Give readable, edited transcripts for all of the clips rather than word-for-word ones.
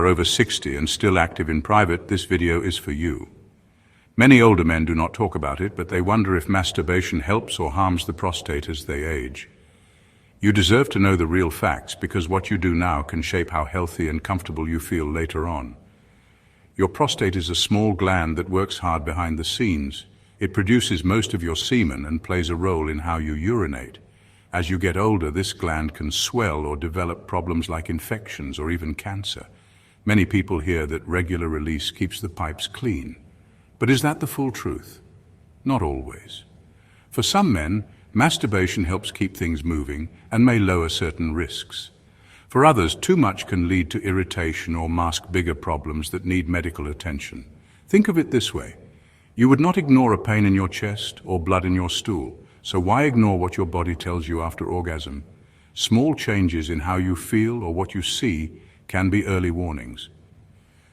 are over 60 and still active in private, this video is for you. Many older men do not talk about it, but they wonder if masturbation helps or harms the prostate as they age. You deserve to know the real facts, because what you do now can shape how healthy and comfortable you feel later on. Your prostate is a small gland that works hard behind the scenes. It produces most of your semen and plays a role in how you urinate. As you get older, this gland can swell or develop problems like infections or even cancer. Many people hear that regular release keeps the pipes clean. But is that the full truth? Not always. For some men, masturbation helps keep things moving and may lower certain risks. For others, too much can lead to irritation or mask bigger problems that need medical attention. Think of it this way. You would not ignore a pain in your chest or blood in your stool, so why ignore what your body tells you after orgasm? Small changes in how you feel or what you see can be early warnings.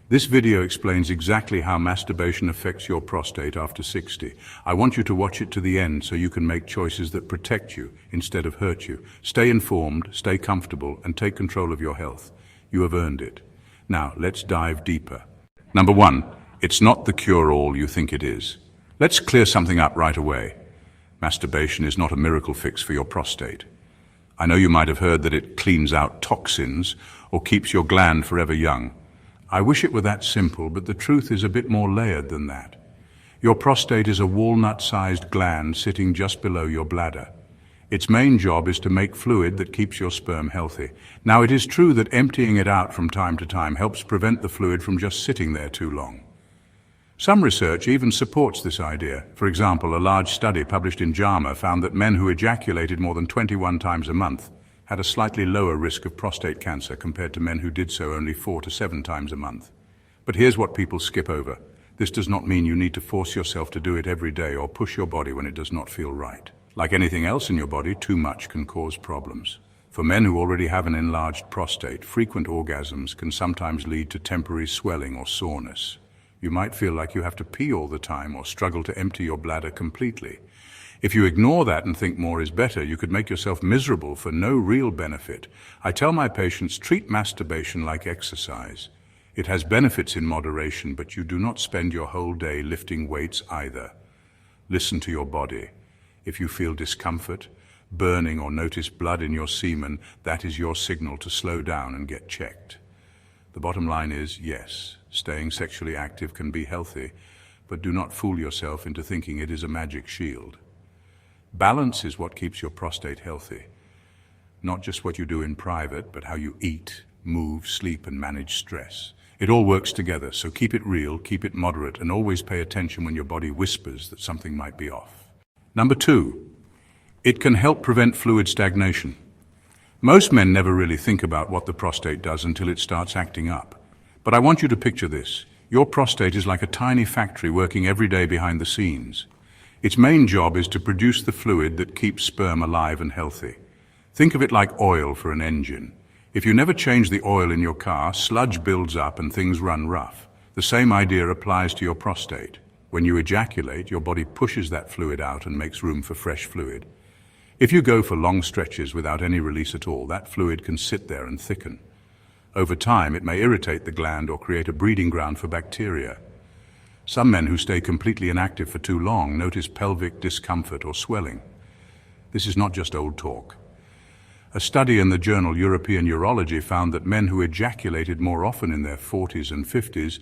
This video explains exactly how masturbation affects your prostate after 60. I want you to watch it to the end so you can make choices that protect you instead of hurt you. Stay informed, stay comfortable, and take control of your health. You have earned it. Now, let's dive deeper. Number 1, it's not the cure-all you think it is. Let's clear something up right away. Masturbation is not a miracle fix for your prostate. I know you might have heard that it cleans out toxins or keeps your gland forever young. I wish it were that simple, but the truth is a bit more layered than that. Your prostate is a walnut-sized gland sitting just below your bladder. Its main job is to make fluid that keeps your sperm healthy. Now, it is true that emptying it out from time to time helps prevent the fluid from just sitting there too long. Some research even supports this idea. For example, a large study published in JAMA found that men who ejaculated more than 21 times a month had a slightly lower risk of prostate cancer compared to men who did so only 4 to 7 times a month. But here's what people skip over. This does not mean you need to force yourself to do it every day or push your body when it does not feel right. Like anything else in your body, too much can cause problems. For men who already have an enlarged prostate, frequent orgasms can sometimes lead to temporary swelling or soreness. You might feel like you have to pee all the time or struggle to empty your bladder completely. If you ignore that and think more is better, you could make yourself miserable for no real benefit. I tell my patients, treat masturbation like exercise. It has benefits in moderation, but you do not spend your whole day lifting weights either. Listen to your body. If you feel discomfort, burning, or notice blood in your semen, that is your signal to slow down and get checked. The bottom line is, yes, staying sexually active can be healthy, but do not fool yourself into thinking it is a magic shield. Balance is what keeps your prostate healthy. Not just what you do in private, but how you eat, move, sleep, and manage stress. It all works together, so keep it real, keep it moderate, and always pay attention when your body whispers that something might be off. Number 2, it can help prevent fluid stagnation. Most men never really think about what the prostate does until it starts acting up. But I want you to picture this. Your prostate is like a tiny factory working every day behind the scenes. Its main job is to produce the fluid that keeps sperm alive and healthy. Think of it like oil for an engine. If you never change the oil in your car, sludge builds up and things run rough. The same idea applies to your prostate. When you ejaculate, your body pushes that fluid out and makes room for fresh fluid. If you go for long stretches without any release at all, that fluid can sit there and thicken. Over time, it may irritate the gland or create a breeding ground for bacteria. Some men who stay completely inactive for too long notice pelvic discomfort or swelling. This is not just old talk. A study in the journal European Urology found that men who ejaculated more often in their 40s and 50s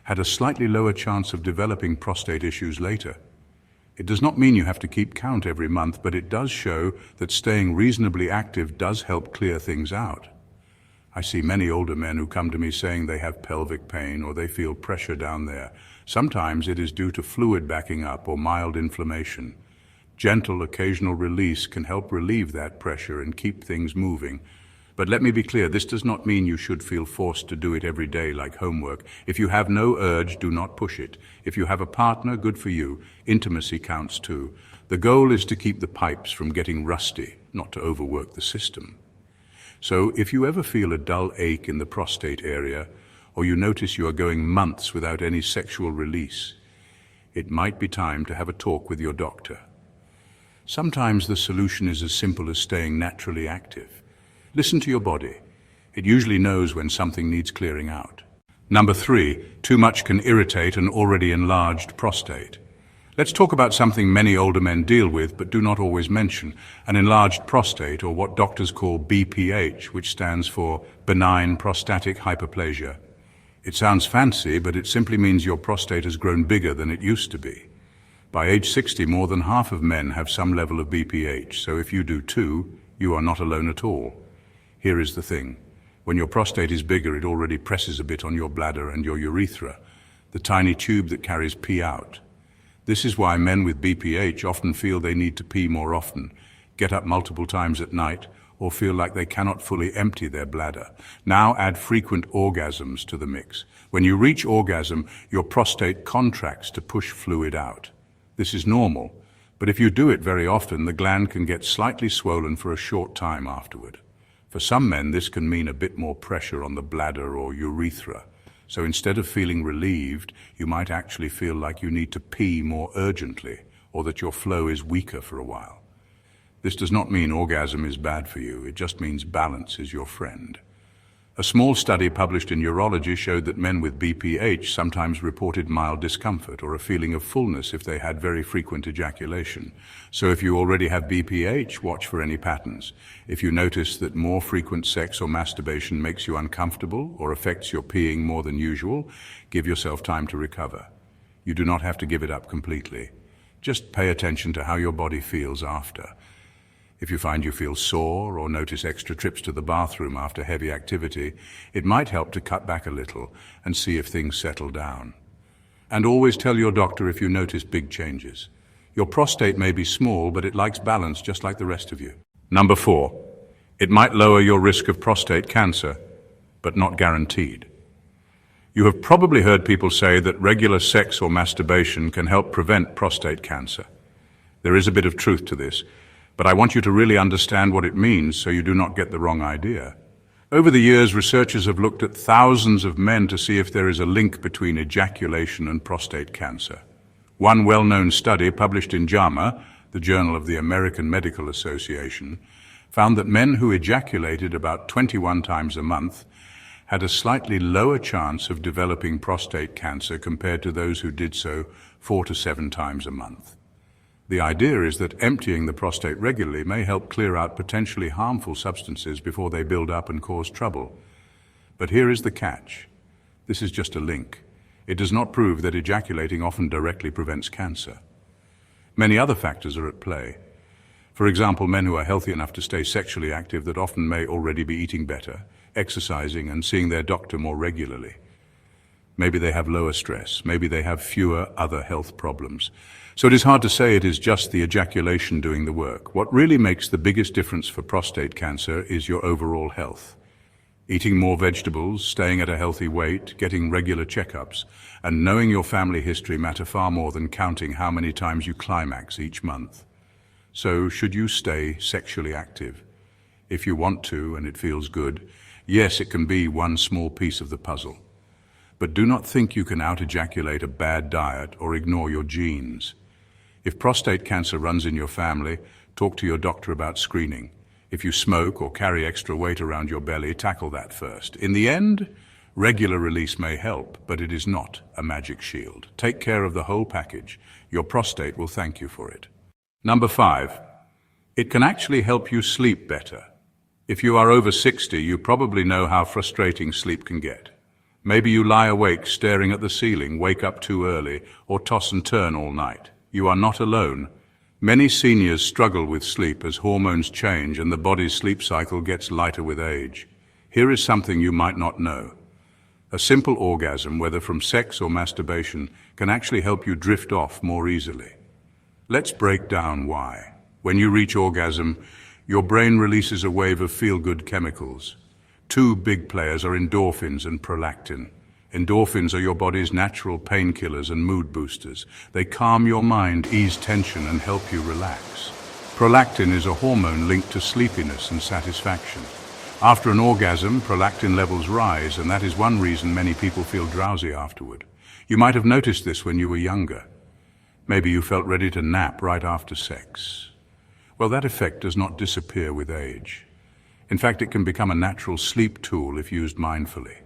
had a slightly lower chance of developing prostate issues later. It does not mean you have to keep count every month, but it does show that staying reasonably active does help clear things out. I see many older men who come to me saying they have pelvic pain or they feel pressure down there. Sometimes it is due to fluid backing up or mild inflammation. Gentle, occasional release can help relieve that pressure and keep things moving. But let me be clear, this does not mean you should feel forced to do it every day like homework. If you have no urge, do not push it. If you have a partner, good for you. Intimacy counts too. The goal is to keep the pipes from getting rusty, not to overwork the system. So if you ever feel a dull ache in the prostate area, or you notice you are going months without any sexual release, it might be time to have a talk with your doctor. Sometimes the solution is as simple as staying naturally active. Listen to your body. It usually knows when something needs clearing out. Number 3, too much can irritate an already enlarged prostate. Let's talk about something many older men deal with but do not always mention, an enlarged prostate, or what doctors call BPH, which stands for benign prostatic hyperplasia. It sounds fancy, but it simply means your prostate has grown bigger than it used to be. By age 60, more than half of men have some level of BPH, so if you do too, you are not alone at all. Here is the thing. When your prostate is bigger, it already presses a bit on your bladder and your urethra, the tiny tube that carries pee out. This is why men with BPH often feel they need to pee more often, get up multiple times at night, or feel like they cannot fully empty their bladder. Now add frequent orgasms to the mix. When you reach orgasm, your prostate contracts to push fluid out. This is normal, but if you do it very often, the gland can get slightly swollen for a short time afterward. For some men, this can mean a bit more pressure on the bladder or urethra. So instead of feeling relieved, you might actually feel like you need to pee more urgently, or that your flow is weaker for a while. This does not mean orgasm is bad for you, it just means balance is your friend. A small study published in Urology showed that men with BPH sometimes reported mild discomfort or a feeling of fullness if they had very frequent ejaculation. So if you already have BPH, watch for any patterns. If you notice that more frequent sex or masturbation makes you uncomfortable or affects your peeing more than usual, give yourself time to recover. You do not have to give it up completely. Just pay attention to how your body feels after. If you find you feel sore or notice extra trips to the bathroom after heavy activity, it might help to cut back a little and see if things settle down. And always tell your doctor if you notice big changes. Your prostate may be small, but it likes balance just like the rest of you. Number 4, it might lower your risk of prostate cancer, but not guaranteed. You have probably heard people say that regular sex or masturbation can help prevent prostate cancer. There is a bit of truth to this, but I want you to really understand what it means so you do not get the wrong idea. Over the years, researchers have looked at thousands of men to see if there is a link between ejaculation and prostate cancer. One well-known study published in JAMA, the Journal of the American Medical Association, found that men who ejaculated about 21 times a month had a slightly lower chance of developing prostate cancer compared to those who did so 4 to 7 times a month. The idea is that emptying the prostate regularly may help clear out potentially harmful substances before they build up and cause trouble. But here is the catch. This is just a link. It does not prove that ejaculating often directly prevents cancer. Many other factors are at play. For example, men who are healthy enough to stay sexually active that often may already be eating better, exercising, and seeing their doctor more regularly. Maybe they have lower stress. Maybe they have fewer other health problems. So it is hard to say it is just the ejaculation doing the work. What really makes the biggest difference for prostate cancer is your overall health. Eating more vegetables, staying at a healthy weight, getting regular checkups, and knowing your family history matter far more than counting how many times you climax each month. So should you stay sexually active? If you want to and it feels good, yes, it can be one small piece of the puzzle. But do not think you can out-ejaculate a bad diet or ignore your genes. If prostate cancer runs in your family, talk to your doctor about screening. If you smoke or carry extra weight around your belly, tackle that first. In the end, regular release may help, but it is not a magic shield. Take care of the whole package. Your prostate will thank you for it. Number 5, it can actually help you sleep better. If you are over 60, you probably know how frustrating sleep can get. Maybe you lie awake staring at the ceiling, wake up too early, or toss and turn all night. You are not alone. Many seniors struggle with sleep as hormones change and the body's sleep cycle gets lighter with age. Here is something you might not know. A simple orgasm, whether from sex or masturbation, can actually help you drift off more easily. Let's break down why. When you reach orgasm, your brain releases a wave of feel-good chemicals. 2 big players are endorphins and prolactin. Endorphins are your body's natural painkillers and mood boosters. They calm your mind, ease tension, and help you relax. Prolactin is a hormone linked to sleepiness and satisfaction. After an orgasm, prolactin levels rise, and that is one reason many people feel drowsy afterward. You might have noticed this when you were younger. Maybe you felt ready to nap right after sex. Well, that effect does not disappear with age. In fact, it can become a natural sleep tool if used mindfully.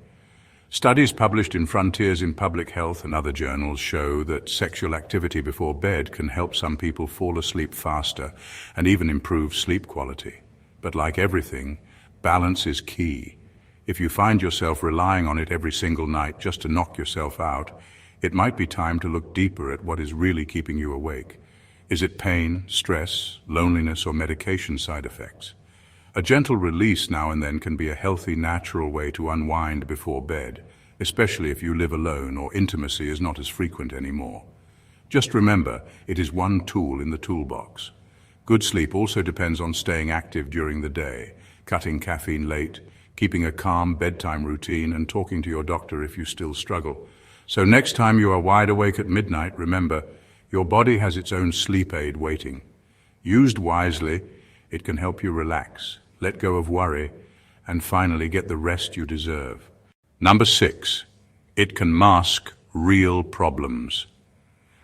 Studies published in Frontiers in Public Health and other journals show that sexual activity before bed can help some people fall asleep faster and even improve sleep quality. But like everything, balance is key. If you find yourself relying on it every single night just to knock yourself out, it might be time to look deeper at what is really keeping you awake. Is it pain, stress, loneliness, or medication side effects? A gentle release now and then can be a healthy, natural way to unwind before bed, especially if you live alone or intimacy is not as frequent anymore. Just remember, it is one tool in the toolbox. Good sleep also depends on staying active during the day, cutting caffeine late, keeping a calm bedtime routine, and talking to your doctor if you still struggle. So next time you are wide awake at midnight, remember, your body has its own sleep aid waiting. Used wisely, it can help you relax, let go of worry, and finally get the rest you deserve. Number 6, it can mask real problems.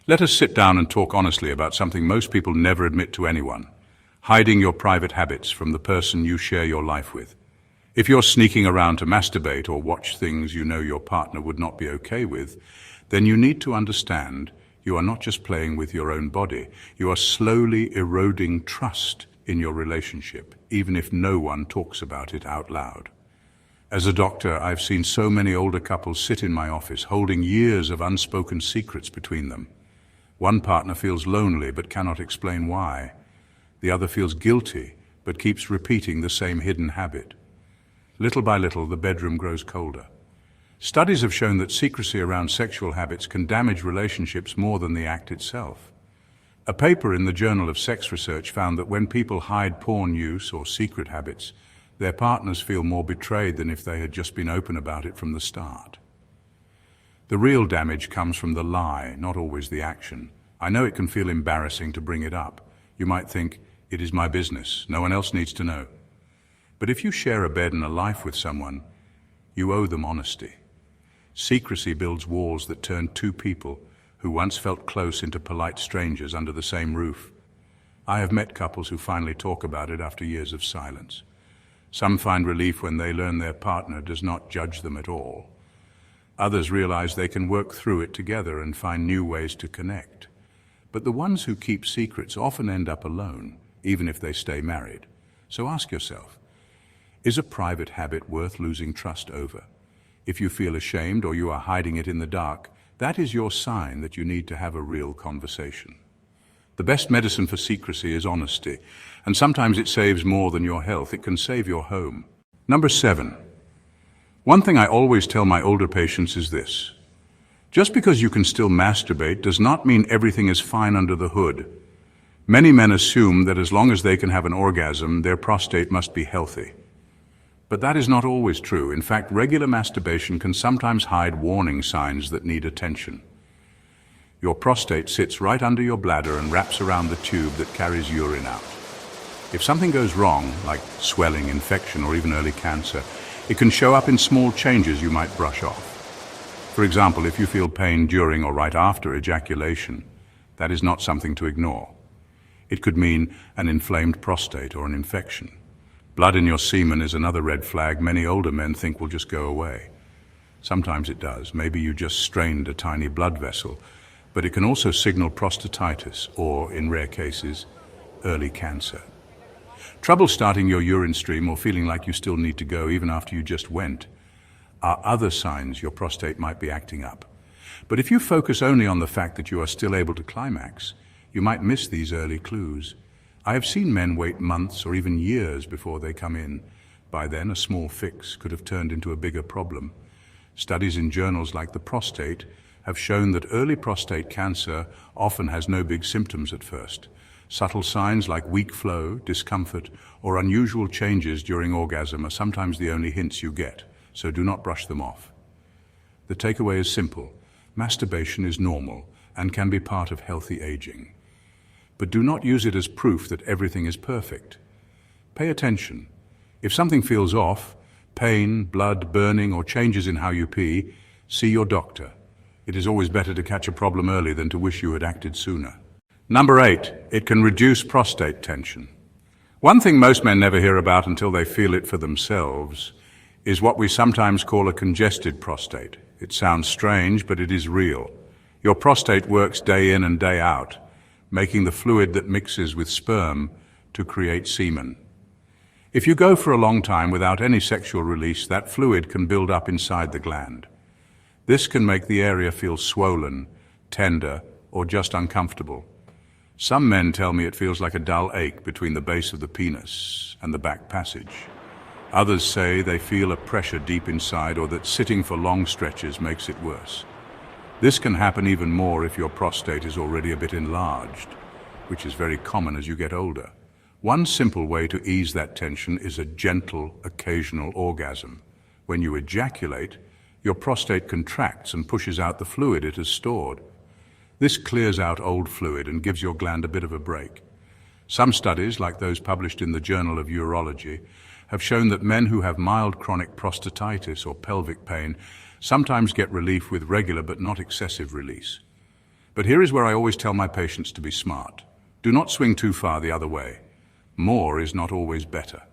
Let us sit down and talk honestly about something most people never admit to anyone: hiding your private habits from the person you share your life with. If you're sneaking around to masturbate or watch things you know your partner would not be okay with, then you need to understand you are not just playing with your own body, you are slowly eroding trust in your relationship, even if no one talks about it out loud. As a doctor, I've seen so many older couples sit in my office holding years of unspoken secrets between them. One partner feels lonely but cannot explain why. The other feels guilty but keeps repeating the same hidden habit. Little by little, the bedroom grows colder. Studies have shown that secrecy around sexual habits can damage relationships more than the act itself. A paper in the Journal of Sex Research found that when people hide porn use or secret habits, their partners feel more betrayed than if they had just been open about it from the start. The real damage comes from the lie, not always the action. I know it can feel embarrassing to bring it up. You might think, it is my business, no one else needs to know. But if you share a bed and a life with someone, you owe them honesty. Secrecy builds walls that turn two people who once felt close into polite strangers under the same roof. I have met couples who finally talk about it after years of silence. Some find relief when they learn their partner does not judge them at all. Others realize they can work through it together and find new ways to connect. But the ones who keep secrets often end up alone, even if they stay married. So ask yourself, is a private habit worth losing trust over? If you feel ashamed or you are hiding it in the dark, that is your sign that you need to have a real conversation. The best medicine for secrecy is honesty, and sometimes it saves more than your health. It can save your home. Number 7. One thing I always tell my older patients is this: just because you can still masturbate does not mean everything is fine under the hood. Many men assume that as long as they can have an orgasm, their prostate must be healthy. But that is not always true. In fact, regular masturbation can sometimes hide warning signs that need attention. Your prostate sits right under your bladder and wraps around the tube that carries urine out. If something goes wrong, like swelling, infection, or even early cancer, it can show up in small changes you might brush off. For example, if you feel pain during or right after ejaculation, that is not something to ignore. It could mean an inflamed prostate or an infection. Blood in your semen is another red flag many older men think will just go away. Sometimes it does. Maybe you just strained a tiny blood vessel, but it can also signal prostatitis or, in rare cases, early cancer. Trouble starting your urine stream or feeling like you still need to go even after you just went are other signs your prostate might be acting up. But if you focus only on the fact that you are still able to climax, you might miss these early clues. I have seen men wait months or even years before they come in. By then, a small fix could have turned into a bigger problem. Studies in journals like the Prostate have shown that early prostate cancer often has no big symptoms at first. Subtle signs like weak flow, discomfort, or unusual changes during orgasm are sometimes the only hints you get, so do not brush them off. The takeaway is simple. Masturbation is normal and can be part of healthy aging. But do not use it as proof that everything is perfect. Pay attention. If something feels off, pain, blood, burning, or changes in how you pee, see your doctor. It is always better to catch a problem early than to wish you had acted sooner. Number 8, it can reduce prostate tension. One thing most men never hear about until they feel it for themselves is what we sometimes call a congested prostate. It sounds strange, but it is real. Your prostate works day in and day out, making the fluid that mixes with sperm to create semen. If you go for a long time without any sexual release, that fluid can build up inside the gland. This can make the area feel swollen, tender, or just uncomfortable. Some men tell me it feels like a dull ache between the base of the penis and the back passage. Others say they feel a pressure deep inside, or that sitting for long stretches makes it worse. This can happen even more if your prostate is already a bit enlarged, which is very common as you get older. One simple way to ease that tension is a gentle, occasional orgasm. When you ejaculate, your prostate contracts and pushes out the fluid it has stored. This clears out old fluid and gives your gland a bit of a break. Some studies, like those published in the Journal of Urology, have shown that men who have mild chronic prostatitis or pelvic pain sometimes get relief with regular but not excessive release. But here is where I always tell my patients to be smart. Do not swing too far the other way. More is not always better.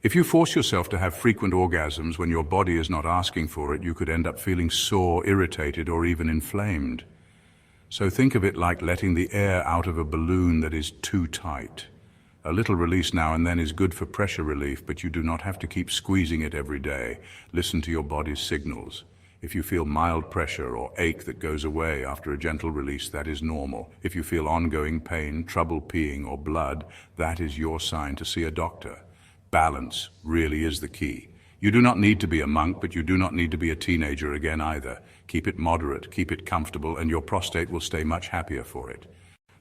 If you force yourself to have frequent orgasms when your body is not asking for it, you could end up feeling sore, irritated, or even inflamed. So think of it like letting the air out of a balloon that is too tight. A little release now and then is good for pressure relief, but you do not have to keep squeezing it every day. Listen to your body's signals. If you feel mild pressure or ache that goes away after a gentle release, that is normal. If you feel ongoing pain, trouble peeing, or blood, that is your sign to see a doctor. Balance really is the key. You do not need to be a monk, but you do not need to be a teenager again either. Keep it moderate, keep it comfortable, and your prostate will stay much happier for it.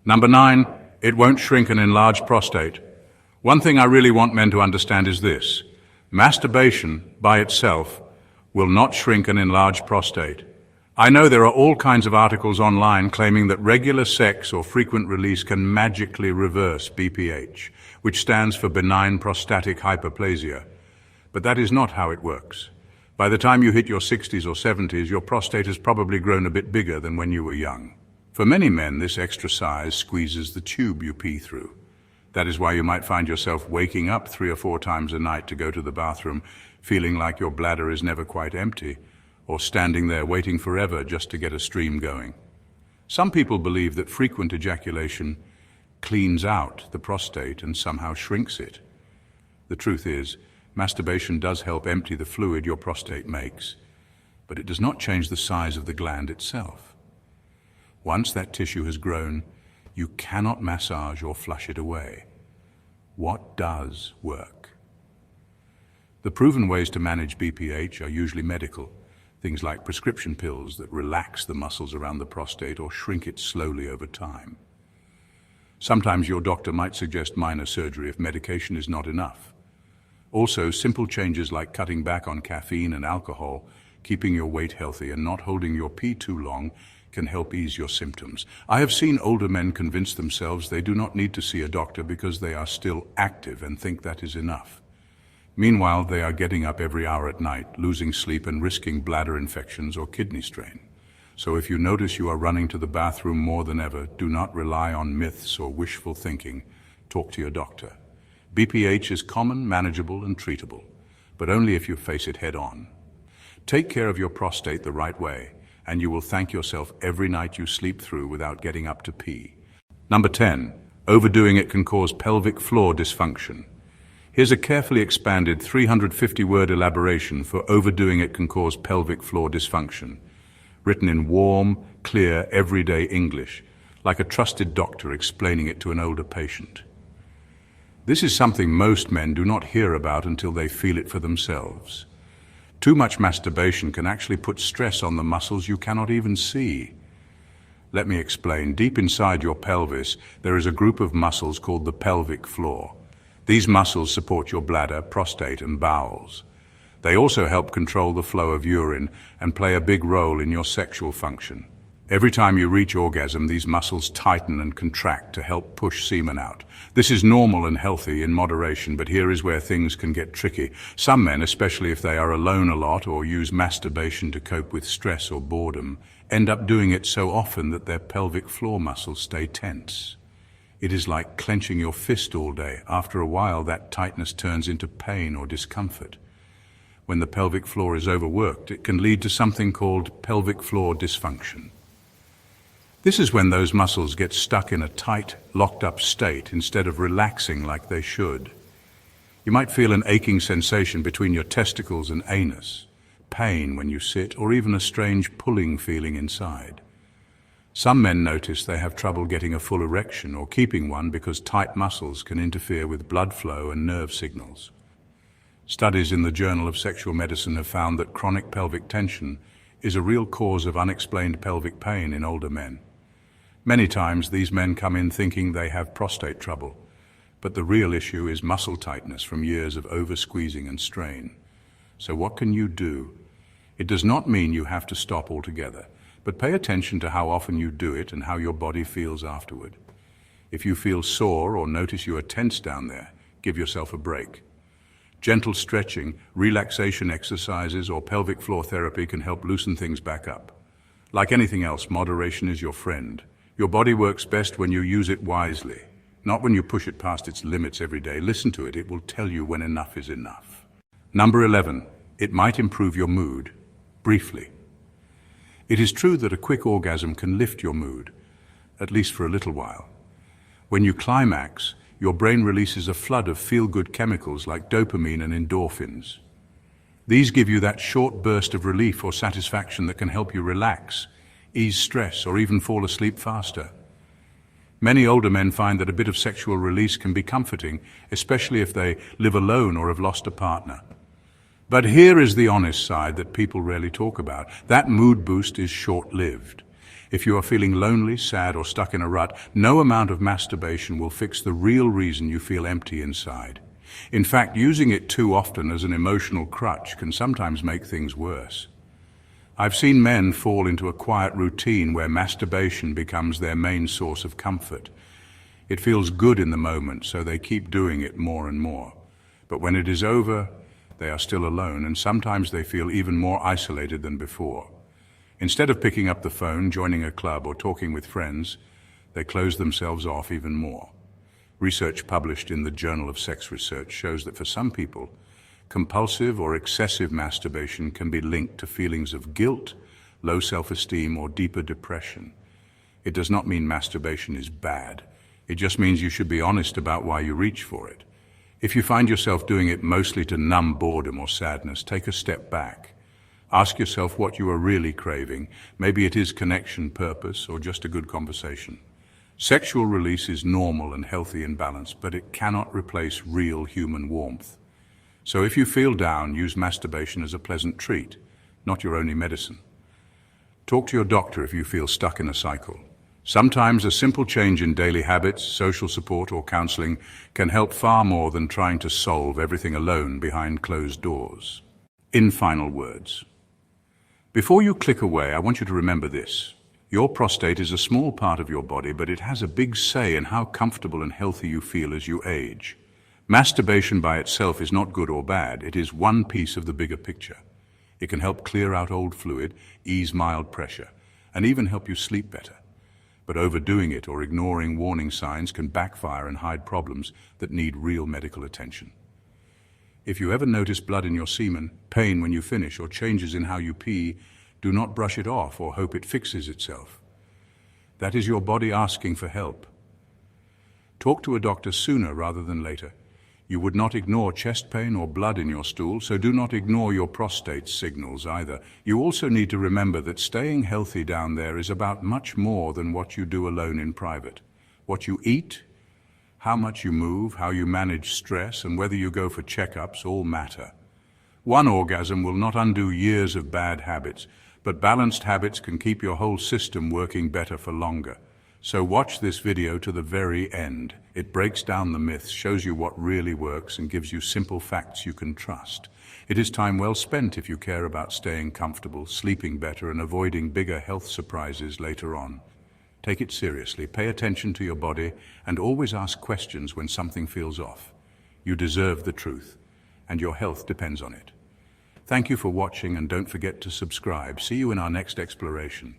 Number 9, it won't shrink an enlarged prostate. One thing I really want men to understand is this: masturbation by itself will not shrink an enlarged prostate. I know there are all kinds of articles online claiming that regular sex or frequent release can magically reverse BPH, which stands for benign prostatic hyperplasia. But that is not how it works. By the time you hit your 60s or 70s, your prostate has probably grown a bit bigger than when you were young. For many men, this extra size squeezes the tube you pee through. That is why you might find yourself waking up 3 or 4 times a night to go to the bathroom, feeling like your bladder is never quite empty, or standing there waiting forever just to get a stream going. Some people believe that frequent ejaculation cleans out the prostate and somehow shrinks it. The truth is, masturbation does help empty the fluid your prostate makes, but it does not change the size of the gland itself. Once that tissue has grown, you cannot massage or flush it away. What does work? The proven ways to manage BPH are usually medical, things like prescription pills that relax the muscles around the prostate or shrink it slowly over time. Sometimes your doctor might suggest minor surgery if medication is not enough. Also, simple changes like cutting back on caffeine and alcohol, keeping your weight healthy, and not holding your pee too long can help ease your symptoms. I have seen older men convince themselves they do not need to see a doctor because they are still active and think that is enough. Meanwhile, they are getting up every hour at night, losing sleep, and risking bladder infections or kidney strain. So if you notice you are running to the bathroom more than ever, do not rely on myths or wishful thinking. Talk to your doctor. BPH is common, manageable, and treatable, but only if you face it head on. Take care of your prostate the right way, and you will thank yourself every night you sleep through without getting up to pee. Number 10, overdoing it can cause pelvic floor dysfunction. Here's a carefully expanded 350-word elaboration for overdoing it can cause pelvic floor dysfunction, written in warm, clear, everyday English, like a trusted doctor explaining it to an older patient. This is something most men do not hear about until they feel it for themselves. Too much masturbation can actually put stress on the muscles you cannot even see. Let me explain. Deep inside your pelvis, there is a group of muscles called the pelvic floor. These muscles support your bladder, prostate, and bowels. They also help control the flow of urine and play a big role in your sexual function. Every time you reach orgasm, these muscles tighten and contract to help push semen out. This is normal and healthy in moderation, but here is where things can get tricky. Some men, especially if they are alone a lot or use masturbation to cope with stress or boredom, end up doing it so often that their pelvic floor muscles stay tense. It is like clenching your fist all day. After a while, that tightness turns into pain or discomfort. When the pelvic floor is overworked, it can lead to something called pelvic floor dysfunction. This is when those muscles get stuck in a tight, locked-up state instead of relaxing like they should. You might feel an aching sensation between your testicles and anus, pain when you sit, or even a strange pulling feeling inside. Some men notice they have trouble getting a full erection or keeping one because tight muscles can interfere with blood flow and nerve signals. Studies in the Journal of Sexual Medicine have found that chronic pelvic tension is a real cause of unexplained pelvic pain in older men. Many times these men come in thinking they have prostate trouble, but the real issue is muscle tightness from years of over-squeezing and strain. So what can you do? It does not mean you have to stop altogether, but pay attention to how often you do it and how your body feels afterward. If you feel sore or notice you are tense down there, give yourself a break. Gentle stretching, relaxation exercises, or pelvic floor therapy can help loosen things back up. Like anything else, moderation is your friend. Your body works best when you use it wisely, not when you push it past its limits every day. Listen to it. It will tell you when enough is enough. Number 11. It might improve your mood. Briefly. It is true that a quick orgasm can lift your mood, at least for a little while. When you climax, your brain releases a flood of feel-good chemicals like dopamine and endorphins. These give you that short burst of relief or satisfaction that can help you relax, ease stress, or even fall asleep faster. Many older men find that a bit of sexual release can be comforting, especially if they live alone or have lost a partner. But here is the honest side that people rarely talk about. That mood boost is short-lived. If you are feeling lonely, sad, or stuck in a rut, no amount of masturbation will fix the real reason you feel empty inside. In fact, using it too often as an emotional crutch can sometimes make things worse. I've seen men fall into a quiet routine where masturbation becomes their main source of comfort. It feels good in the moment, so they keep doing it more and more. But when it is over, they are still alone, and sometimes they feel even more isolated than before. Instead of picking up the phone, joining a club, or talking with friends, they close themselves off even more. Research published in the Journal of Sex Research shows that for some people, compulsive or excessive masturbation can be linked to feelings of guilt, low self-esteem, or deeper depression. It does not mean masturbation is bad. It just means you should be honest about why you reach for it. If you find yourself doing it mostly to numb boredom or sadness, take a step back. Ask yourself what you are really craving. Maybe it is connection, purpose, or just a good conversation. Sexual release is normal and healthy and balanced, but it cannot replace real human warmth. So if you feel down, use masturbation as a pleasant treat, not your only medicine. Talk to your doctor if you feel stuck in a cycle. Sometimes a simple change in daily habits, social support, or counseling can help far more than trying to solve everything alone behind closed doors. In final words, before you click away, I want you to remember this. Your prostate is a small part of your body, but it has a big say in how comfortable and healthy you feel as you age. Masturbation by itself is not good or bad. It is one piece of the bigger picture. It can help clear out old fluid, ease mild pressure, and even help you sleep better. But overdoing it or ignoring warning signs can backfire and hide problems that need real medical attention. If you ever notice blood in your semen, pain when you finish, or changes in how you pee, do not brush it off or hope it fixes itself. That is your body asking for help. Talk to a doctor sooner rather than later. You would not ignore chest pain or blood in your stool, so do not ignore your prostate's signals either. You also need to remember that staying healthy down there is about much more than what you do alone in private. What you eat, how much you move, how you manage stress, and whether you go for checkups all matter. One orgasm will not undo years of bad habits, but balanced habits can keep your whole system working better for longer. So watch this video to the very end. It breaks down the myths, shows you what really works, and gives you simple facts you can trust. It is time well spent if you care about staying comfortable, sleeping better, and avoiding bigger health surprises later on. Take it seriously, pay attention to your body, and always ask questions when something feels off. You deserve the truth, and your health depends on it. Thank you for watching, and don't forget to subscribe. See you in our next exploration.